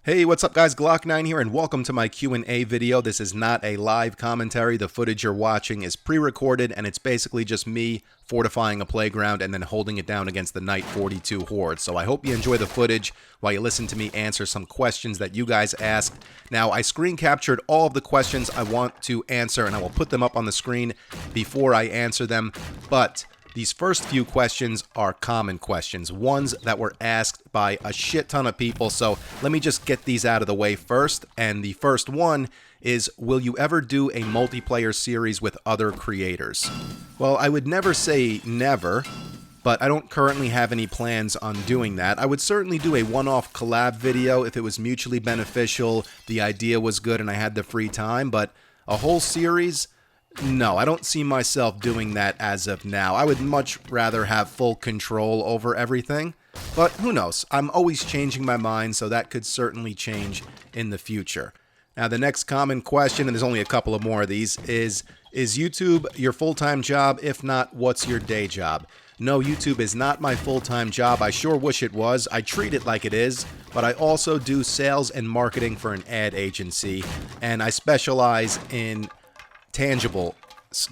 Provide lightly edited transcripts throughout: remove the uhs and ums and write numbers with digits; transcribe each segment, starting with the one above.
Hey, what's up guys, Glock9 here and welcome to my Q&A video. This is not a live commentary. The footage you're watching is pre-recorded and it's basically just me fortifying a playground and then holding it down against the Night 42 Horde. So I hope you enjoy the footage while you listen to me answer some questions that you guys asked. Now, I screen captured all of the questions I want to answer and I will put them up on the screen before I answer them, but these first few questions are common questions, ones that were asked by a shit ton of people, so let me just get these out of the way first. And the first one is, will you ever do a multiplayer series with other creators? Well, I would never say never, but I don't currently have any plans on doing that. I would certainly do a one-off collab video if it was mutually beneficial, the idea was good, and I had the free time, but a whole series? No, I don't see myself doing that as of now. I would much rather have full control over everything, but who knows? I'm always changing my mind, so that could certainly change in the future. Now, the next common question, and there's only a couple of more of these, is YouTube your full-time job? If not, what's your day job? No, YouTube is not my full-time job. I sure wish it was. I treat it like it is, but I also do sales and marketing for an ad agency, and I specialize in tangible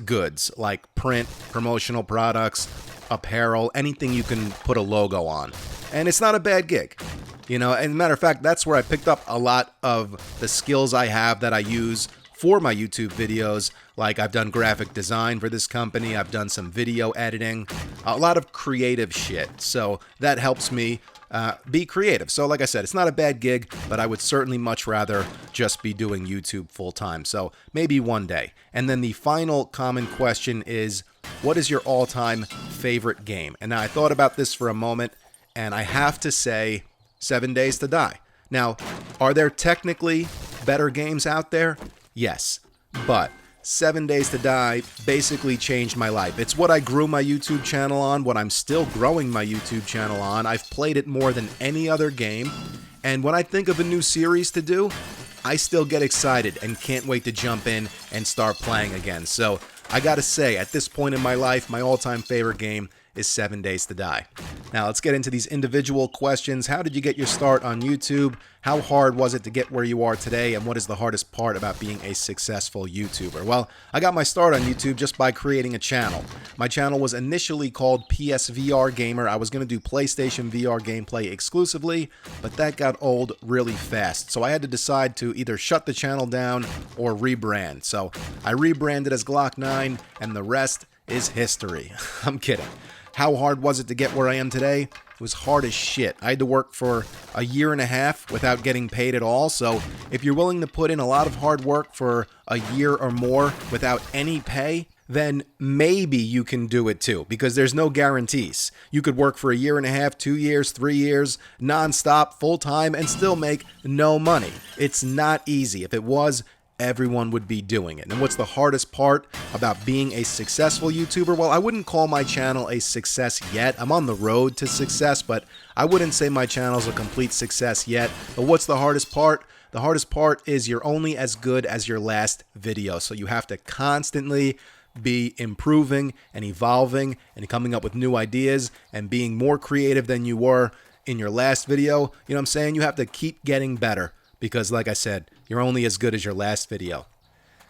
goods like print, promotional products, apparel, anything you can put a logo on. And it's not a bad gig. You know, and matter of fact, that's where I picked up a lot of the skills I have that I use for my YouTube videos. Like I've done graphic design for this company, I've done some video editing, a lot of creative shit. So that helps me be creative. So like I said, it's not a bad gig, but I would certainly much rather just be doing YouTube full time. So maybe one day. And then the final common question is, what is your all-time favorite game? And now I thought about this for a moment, and I have to say 7 Days to Die. Now, are there technically better games out there? Yes, but 7 Days to Die basically changed my life. It's what I grew my YouTube channel on, what I'm still growing my YouTube channel on. I've played it more than any other game, and when I think of a new series to do, I still get excited and can't wait to jump in and start playing again. So I gotta say, at this point in my life, my all-time favorite game is 7 Days to Die. Now let's get into these individual questions. How did you get your start on YouTube? How hard was it to get where you are today? And what is the hardest part about being a successful YouTuber? Well, I got my start on YouTube just by creating a channel. My channel was initially called PSVR Gamer. I was going to do PlayStation VR gameplay exclusively, but that got old really fast. So I had to decide to either shut the channel down or rebrand. So I rebranded as Glock9, and the rest is history. I'm kidding. How hard was it to get where I am today? It was hard as shit. I had to work for a year and a half without getting paid at all. So if you're willing to put in a lot of hard work for a year or more without any pay, then maybe you can do it too, because there's no guarantees. You could work for a year and a half, 2 years, 3 years, non-stop, full-time, and still make no money. It's not easy. If it was, everyone would be doing it. And what's the hardest part about being a successful YouTuber? Well, I wouldn't call my channel a success yet. I'm on the road to success, but I wouldn't say my channel's a complete success yet. But what's the hardest part? The hardest part is you're only as good as your last video. So you have to constantly be improving and evolving and coming up with new ideas and being more creative than you were in your last video. You know what I'm saying? You have to keep getting better. Because, like I said, you're only as good as your last video.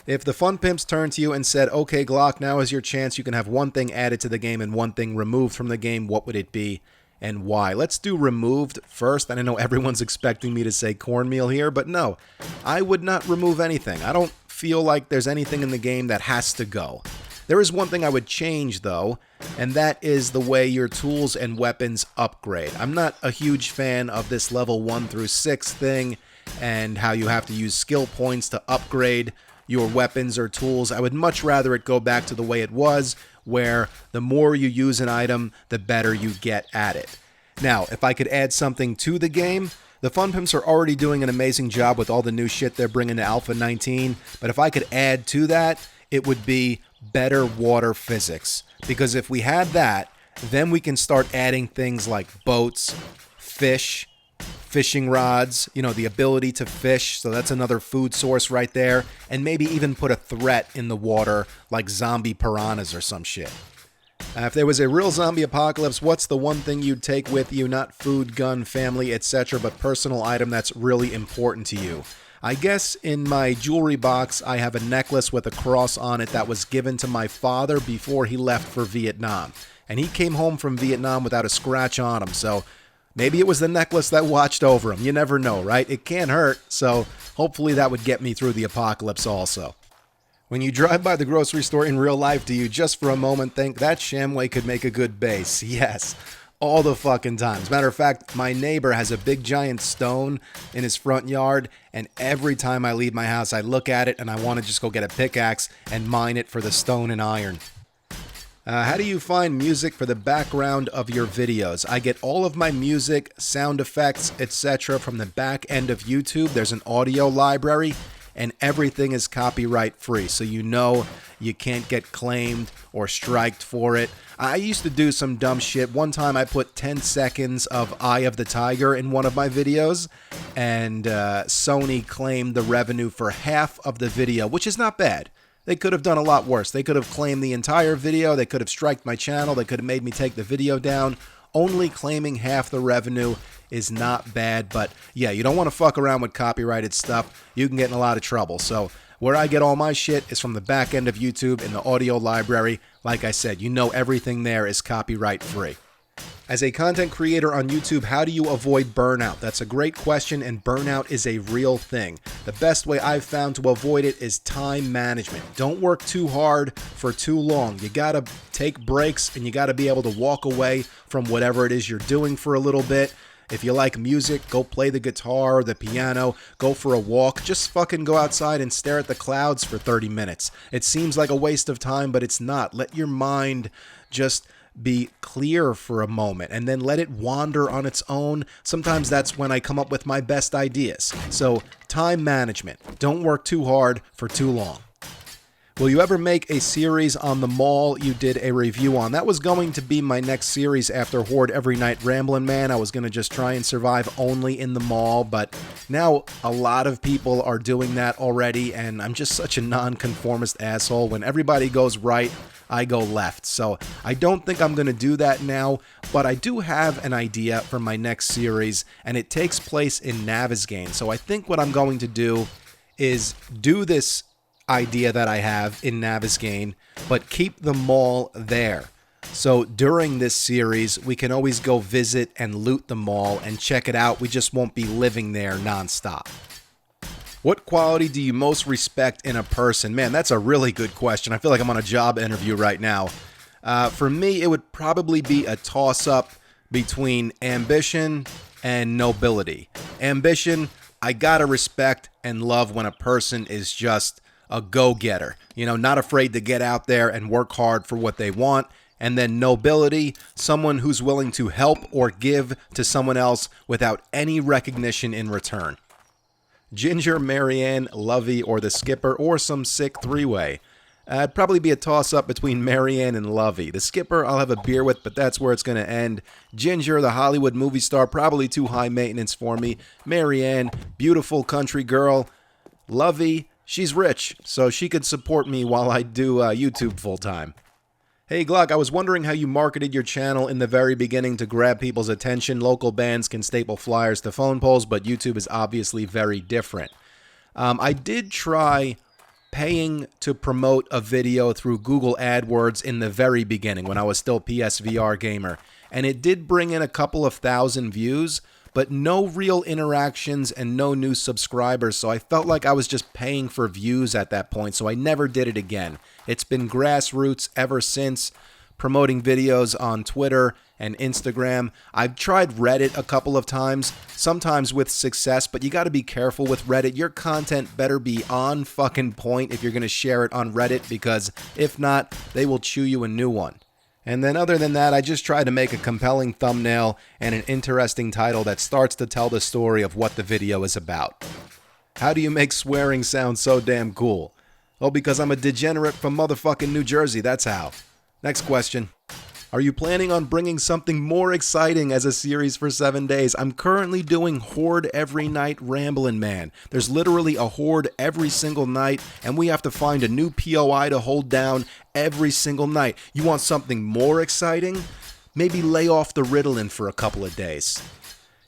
If the fun pimps turned to you and said, okay, Glock, now is your chance, you can have one thing added to the game and one thing removed from the game, what would it be and why? Let's do removed first. And I know everyone's expecting me to say cornmeal here, but no, I would not remove anything. I don't feel like there's anything in the game that has to go. There is one thing I would change, though, and that is the way your tools and weapons upgrade. I'm not a huge fan of this level 1 through 6 thing, and how you have to use skill points to upgrade your weapons or tools. I would much rather it go back to the way it was, where the more you use an item, the better you get at it. Now, if I could add something to the game, the Fun Pimps are already doing an amazing job with all the new shit they're bringing to Alpha 19, but if I could add to that, it would be better water physics. Because if we had that, then we can start adding things like boats, fish, fishing rods, you know, the ability to fish, so that's another food source right there, and maybe even put a threat in the water like zombie piranhas or some shit. If there was a real zombie apocalypse, what's the one thing you'd take with you? Not food, gun, family, etc., but personal item that's really important to you. I guess in my jewelry box, I have a necklace with a cross on it that was given to my father before he left for Vietnam. And he came home from Vietnam without a scratch on him, so maybe it was the necklace that watched over him. You never know, right? It can't hurt, so hopefully that would get me through the apocalypse also. When you drive by the grocery store in real life, do you just for a moment think that Shamway could make a good base? Yes. All the fucking time. As a matter of fact, my neighbor has a big giant stone in his front yard, and every time I leave my house, I look at it and I want to just go get a pickaxe and mine it for the stone and iron. How do you find music for the background of your videos? I get all of my music, sound effects, etc. from the back end of YouTube. There's an audio library, and everything is copyright free, so you know you can't get claimed or striked for it. I used to do some dumb shit. One time I put 10 seconds of Eye of the Tiger in one of my videos, and Sony claimed the revenue for half of the video, which is not bad. They could have done a lot worse. They could have claimed the entire video. They could have striked my channel. They could have made me take the video down. Only claiming half the revenue is not bad, but yeah, you don't want to fuck around with copyrighted stuff. You can get in a lot of trouble. So where I get all my shit is from the back end of YouTube in the audio library. Like I said, you know everything there is copyright free. As a content creator on YouTube, how do you avoid burnout? That's a great question, and burnout is a real thing. The best way I've found to avoid it is time management. Don't work too hard for too long. You gotta take breaks, and you gotta be able to walk away from whatever it is you're doing for a little bit. If you like music, go play the guitar or the piano, go for a walk, just fucking go outside and stare at the clouds for 30 minutes. It seems like a waste of time, but it's not. Let your mind just be clear for a moment and then let it wander on its own. Sometimes that's when I come up with my best ideas. So, time management. Don't work too hard for too long. Will you ever make a series on the mall you did a review on? That was going to be my next series after Horde Every Night Ramblin' Man. I was going to just try and survive only in the mall, but now a lot of people are doing that already, and I'm just such a nonconformist asshole. When everybody goes right, I go left. So I don't think I'm going to do that now, but I do have an idea for my next series, and it takes place in Navezgane. So I think what I'm going to do is do this idea that I have in Navezgane, but keep the mall there. So during this series, we can always go visit and loot the mall and check it out. We just won't be living there nonstop. What quality do you most respect in a person? Man, that's a really good question. I feel like I'm on a job interview right now. For me, it would probably be a toss-up between ambition and nobility. Ambition, I gotta respect and love when a person is just a go-getter. You know, not afraid to get out there and work hard for what they want. And then nobility, someone who's willing to help or give to someone else without any recognition in return. Ginger, Marianne, Lovey, or the Skipper, or some sick three-way. It'd probably be a toss-up between Marianne and Lovey. The Skipper I'll have a beer with, but that's where it's going to end. Ginger, the Hollywood movie star, probably too high maintenance for me. Marianne, beautiful country girl. Lovey, she's rich, so she could support me while I do YouTube full-time. Hey Glock, I was wondering how you marketed your channel in the very beginning to grab people's attention. Local bands can staple flyers to phone poles, but YouTube is obviously very different. I did try paying to promote a video through Google AdWords in the very beginning when I was still PSVR gamer, and it did bring in a couple of thousand views, but no real interactions and no new subscribers, so I felt like I was just paying for views at that point, so I never did it again. It's been grassroots ever since, promoting videos on Twitter and Instagram. I've tried Reddit a couple of times, sometimes with success, but you gotta be careful with Reddit. Your content better be on fucking point if you're gonna share it on Reddit, because if not, they will chew you a new one. And then other than that, I just try to make a compelling thumbnail and an interesting title that starts to tell the story of what the video is about. How do you make swearing sound so damn cool? Oh, because I'm a degenerate from motherfucking New Jersey, that's how. Next question. Are you planning on bringing something more exciting as a series for 7 days? I'm currently doing Horde every night Ramblin' Man. There's literally a Horde every single night, and we have to find a new POI to hold down every single night. You want something more exciting? Maybe lay off the Ritalin for a couple of days.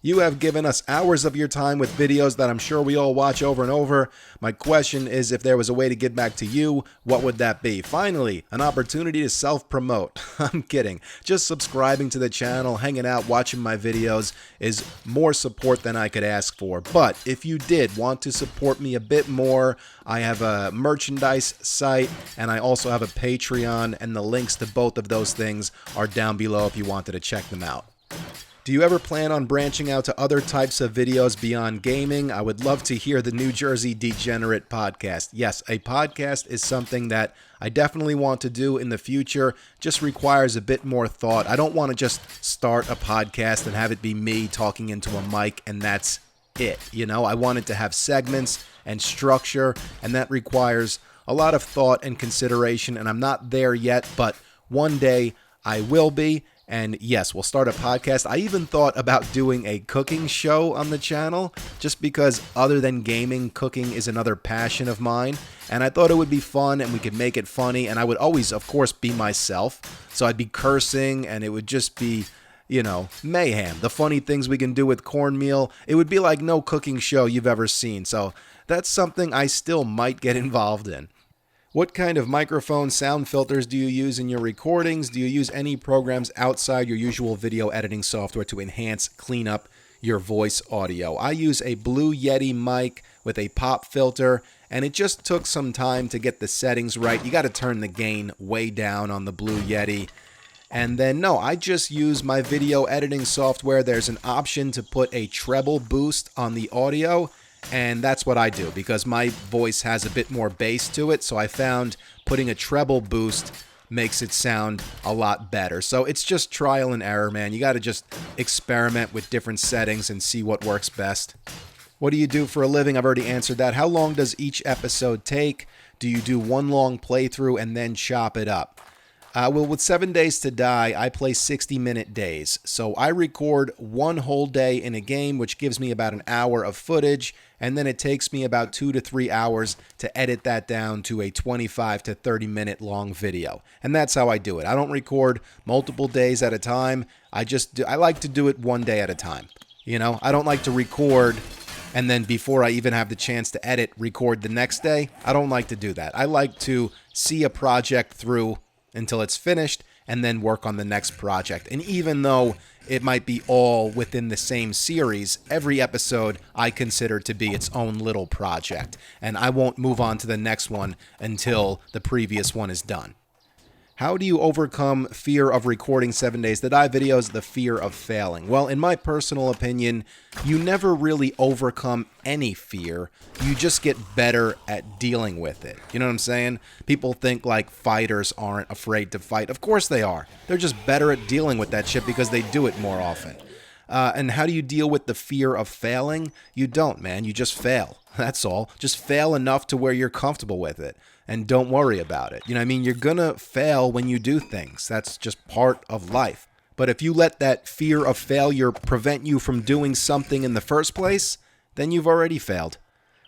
You have given us hours of your time with videos that I'm sure we all watch over and over. My question is, if there was a way to get back to you, what would that be? Finally, an opportunity to self-promote. I'm kidding. Just subscribing to the channel, hanging out, watching my videos is more support than I could ask for. But if you did want to support me a bit more, I have a merchandise site and I also have a Patreon, and the links to both of those things are down below if you wanted to check them out. Do you ever plan on branching out to other types of videos beyond gaming? I would love to hear the New Jersey Degenerate podcast. Yes, a podcast is something that I definitely want to do in the future. Just requires a bit more thought. I don't want to just start a podcast and have it be me talking into a mic and that's it. You know, I want it to have segments and structure, and that requires a lot of thought and consideration, and I'm not there yet, but one day I will be. And yes, we'll start a podcast. I even thought about doing a cooking show on the channel, just because other than gaming, cooking is another passion of mine. And I thought it would be fun and we could make it funny. And I would always, of course, be myself. So I'd be cursing and it would just be, you know, mayhem. The funny things we can do with cornmeal. It would be like no cooking show you've ever seen. So that's something I still might get involved in. What kind of microphone sound filters do you use in your recordings? Do you use any programs outside your usual video editing software to enhance, clean up your voice audio? I use a Blue Yeti mic with a pop filter, and it just took some time to get the settings right. You got to turn the gain way down on the Blue Yeti. And then, no, I just use my video editing software. There's an option to put a treble boost on the audio, and that's what I do because my voice has a bit more bass to it. So I found putting a treble boost makes it sound a lot better. So it's just trial and error, man. You got to just experiment with different settings and see what works best. What do you do for a living? I've already answered that. How long does each episode take? Do you do one long playthrough and then chop it up? Well, with 7 Days to Die, I play 60-minute days. So I record one whole day in a game, which gives me about an hour of footage, and then it takes me about 2 to 3 hours to edit that down to a 25 to 30-minute long video. And that's how I do it. I don't record multiple days at a time. I like to do it one day at a time. You know, I don't like to record and then before I even have the chance to edit, record the next day. I don't like to do that. I like to see a project through until it's finished and then work on the next project. And even though it might be all within the same series, every episode I consider to be its own little project. And I won't move on to the next one until the previous one is done. How do you overcome fear of recording 7 Days to Die videos, the fear of failing? Well, in my personal opinion, you never really overcome any fear. You just get better at dealing with it. You know what I'm saying? People think like fighters aren't afraid to fight. Of course they are. They're just better at dealing with that shit because they do it more often. And how do you deal with the fear of failing? You don't, man. You just fail. That's all. Just fail enough to where you're comfortable with it. And don't worry about it. You know what I mean? You're gonna fail when you do things. That's just part of life. But if you let that fear of failure prevent you from doing something in the first place, then you've already failed.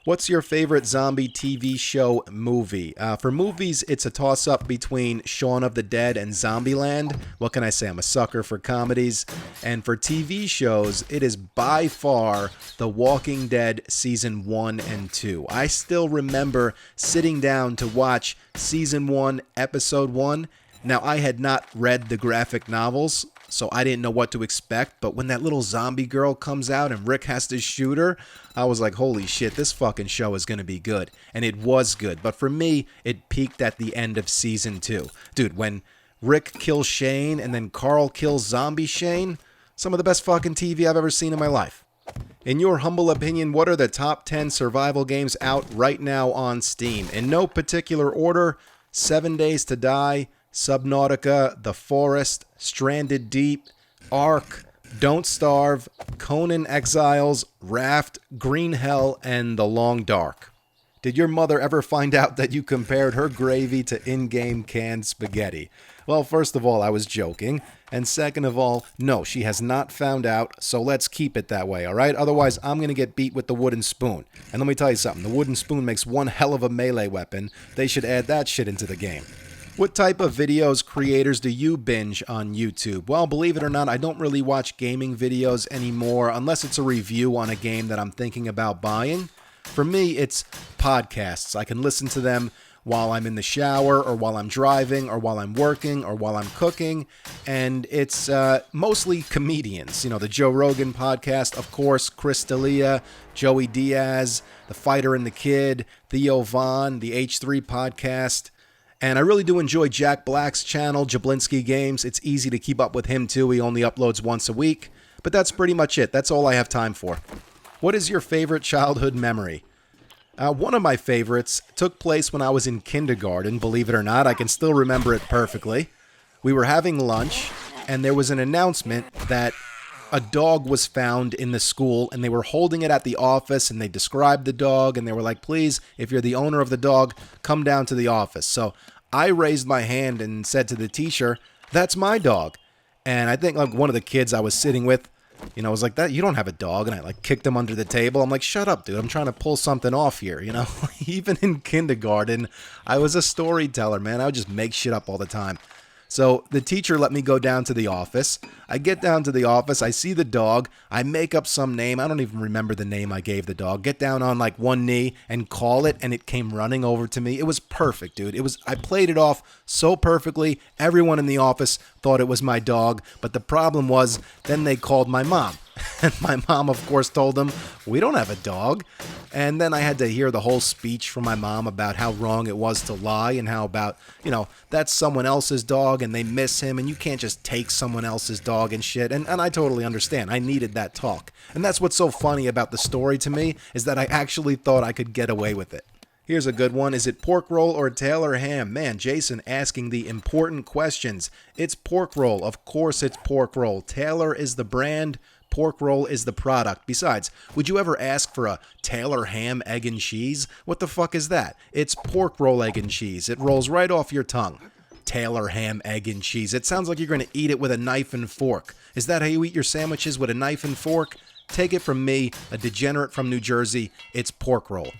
What's your favorite zombie TV show movie? For movies, it's a toss-up between Shaun of the Dead and Zombieland. What can I say? I'm a sucker for comedies. And for TV shows, it is by far The Walking Dead Season 1 and 2. I still remember sitting down to watch Season 1, Episode 1. Now, I had not read the graphic novels, so I didn't know what to expect, but when that little zombie girl comes out and Rick has to shoot her, I was like, holy shit, this fucking show is going to be good. And it was good, but for me, it peaked at the end of Season 2. Dude, when Rick kills Shane and then Carl kills Zombie Shane, some of the best fucking TV I've ever seen in my life. In your humble opinion, what are the top 10 survival games out right now on Steam? In no particular order, 7 Days to Die, Subnautica, The Forest, Stranded Deep, Ark, Don't Starve, Conan Exiles, Raft, Green Hell, and The Long Dark. Did your mother ever find out that you compared her gravy to in-game canned spaghetti? Well, first of all, I was joking. And second of all, no, she has not found out, so let's keep it that way, all right? Otherwise, I'm going to get beat with the wooden spoon. And let me tell you something, the wooden spoon makes one hell of a melee weapon. They should add that shit into the game. What type of videos creators do you binge on YouTube? Well, believe it or not, I don't really watch gaming videos anymore unless it's a review on a game that I'm thinking about buying. For me, it's podcasts. I can listen to them while I'm in the shower, or while I'm driving, or while I'm working, or while I'm cooking, and it's mostly comedians. You know, the Joe Rogan podcast, of course, Chris D'Elia, Joey Diaz, The Fighter and the Kid, Theo Von, the H3 podcast, and I really do enjoy Jack Black's channel, Jablinski Games. It's easy to keep up with him too. He only uploads once a week, but that's pretty much it. That's all I have time for. What is your favorite childhood memory? One of my favorites took place when I was in kindergarten, believe it or not. I can still remember it perfectly. We were having lunch, and there was an announcement that a dog was found in the school, and they were holding it at the office, and they described the dog, and they were like, please, if you're the owner of the dog, come down to the office. So I raised my hand and said to the teacher, that's my dog. And I think like one of the kids I was sitting with, you know, was like, that, you don't have a dog. And I like kicked him under the table. I'm like, shut up, dude. I'm trying to pull something off here. You know, even in kindergarten, I was a storyteller, man. I would just make shit up all the time. So the teacher let me go down to the office. I get down to the office. I see the dog. I make up some name. I don't even remember the name I gave the dog. Get down on like one knee and call it, and it came running over to me. It was perfect, dude. I played it off so perfectly. Everyone in the office thought it was my dog, but the problem was then they called my mom. And my mom, of course, told them, we don't have a dog. And then I had to hear the whole speech from my mom about how wrong it was to lie and how about, you know, that's someone else's dog and they miss him and you can't just take someone else's dog and shit. And I totally understand. I needed that talk. And that's what's so funny about the story to me is that I actually thought I could get away with it. Here's a good one. Is it pork roll or Taylor ham? Man, Jason asking the important questions. It's pork roll. Of course it's pork roll. Taylor is the brand. Pork roll is the product. Besides, would you ever ask for a Taylor ham, egg, and cheese? What the fuck is that? It's pork roll, egg, and cheese. It rolls right off your tongue. Taylor ham, egg, and cheese. It sounds like you're going to eat it with a knife and fork. Is that how you eat your sandwiches, with a knife and fork? Take it from me, a degenerate from New Jersey. It's pork roll.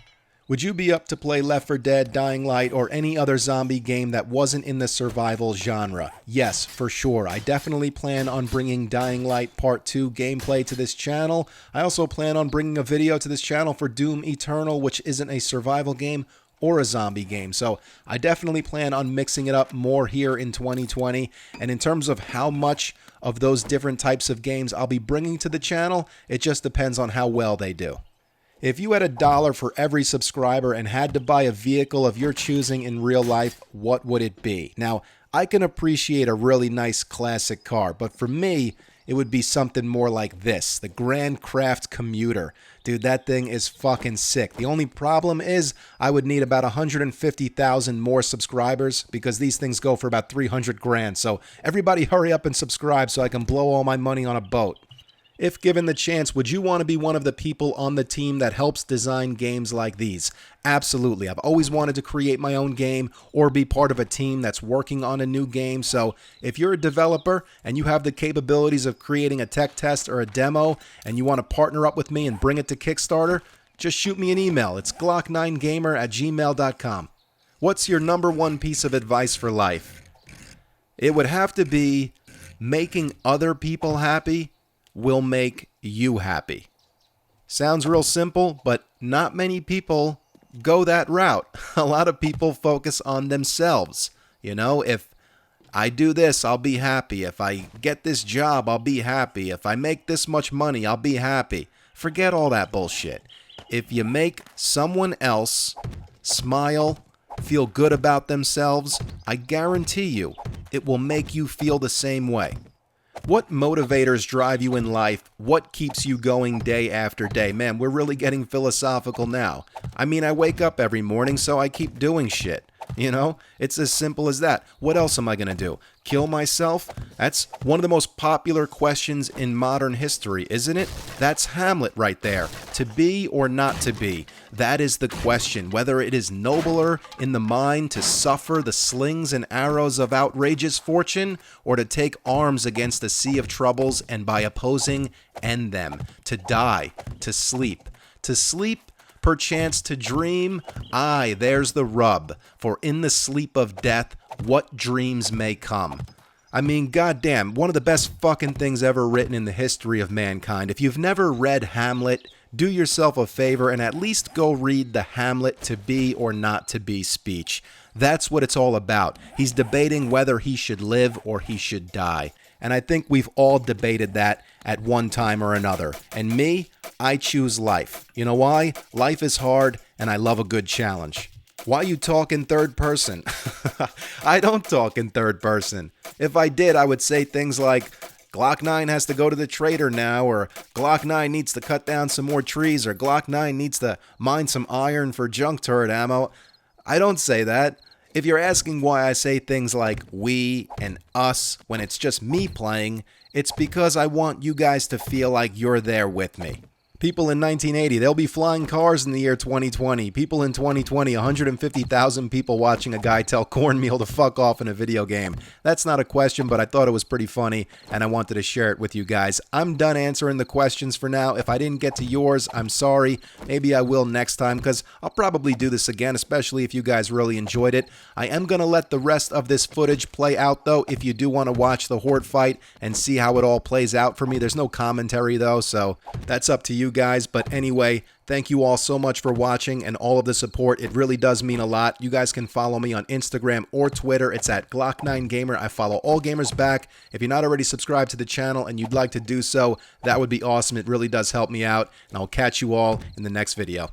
Would you be up to play Left 4 Dead, Dying Light, or any other zombie game that wasn't in the survival genre? Yes, for sure. I definitely plan on bringing Dying Light Part 2 gameplay to this channel. I also plan on bringing a video to this channel for Doom Eternal, which isn't a survival game or a zombie game. So I definitely plan on mixing it up more here in 2020. And in terms of how much of those different types of games I'll be bringing to the channel, it just depends on how well they do. If you had $1 for every subscriber and had to buy a vehicle of your choosing in real life, what would it be? Now, I can appreciate a really nice classic car, but for me, it would be something more like this, the Grand Craft Commuter. Dude, that thing is fucking sick. The only problem is I would need about 150,000 more subscribers because these things go for about 300 grand. So everybody hurry up and subscribe so I can blow all my money on a boat. If given the chance, would you want to be one of the people on the team that helps design games like these? Absolutely. I've always wanted to create my own game or be part of a team that's working on a new game. So if you're a developer and you have the capabilities of creating a tech test or a demo and you want to partner up with me and bring it to Kickstarter, just shoot me an email. It's glock9gamer@gmail.com. What's your number one piece of advice for life? It would have to be making other people happy will make you happy. Sounds real simple, but not many people go that route. A lot of people focus on themselves. You know, if I do this, I'll be happy. If I get this job, I'll be happy. If I make this much money, I'll be happy. Forget all that bullshit. If you make someone else smile, feel good about themselves, I guarantee you it will make you feel the same way. What motivators drive you in life? What keeps you going day after day? Man, we're really getting philosophical now. I mean, I wake up every morning, so I keep doing shit. You know, it's as simple as that. What else am I going to do? Kill myself? That's one of the most popular questions in modern history, isn't it? That's Hamlet right there. To be or not to be? That is the question. Whether it is nobler in the mind to suffer the slings and arrows of outrageous fortune, or to take arms against a sea of troubles and by opposing end them. To die. To sleep. To sleep? Perchance to dream? Aye, there's the rub. For in the sleep of death, what dreams may come. I mean, goddamn, one of the best fucking things ever written in the history of mankind. If you've never read Hamlet, do yourself a favor and at least go read the Hamlet to be or not to be speech. That's what it's all about. He's debating whether he should live or he should die. And I think we've all debated that at one time or another. And me, I choose life. You know why? Life is hard, and I love a good challenge. Why you talk in third person? I don't talk in third person. If I did, I would say things like, Glock9 has to go to the trader now, or Glock9 needs to cut down some more trees, or Glock9 needs to mine some iron for junk turret ammo. I don't say that. If you're asking why I say things like we and us when it's just me playing, it's because I want you guys to feel like you're there with me. People in 1980, they'll be flying cars in the year 2020. People in 2020, 150,000 people watching a guy tell cornmeal to fuck off in a video game. That's not a question, but I thought it was pretty funny, and I wanted to share it with you guys. I'm done answering the questions for now. If I didn't get to yours, I'm sorry. Maybe I will next time, because I'll probably do this again, especially if you guys really enjoyed it. I am going to let the rest of this footage play out, though, if you do want to watch the Horde fight and see how it all plays out for me. There's no commentary, though, so that's up to you guys. But anyway, thank you all so much for watching and all of the support. It really does mean a lot. You guys can follow me on Instagram or Twitter. It's at Glock9Gamer. I follow all gamers back. If you're not already subscribed to the channel and you'd like to do so, that would be awesome. It really does help me out. And I'll catch you all in the next video.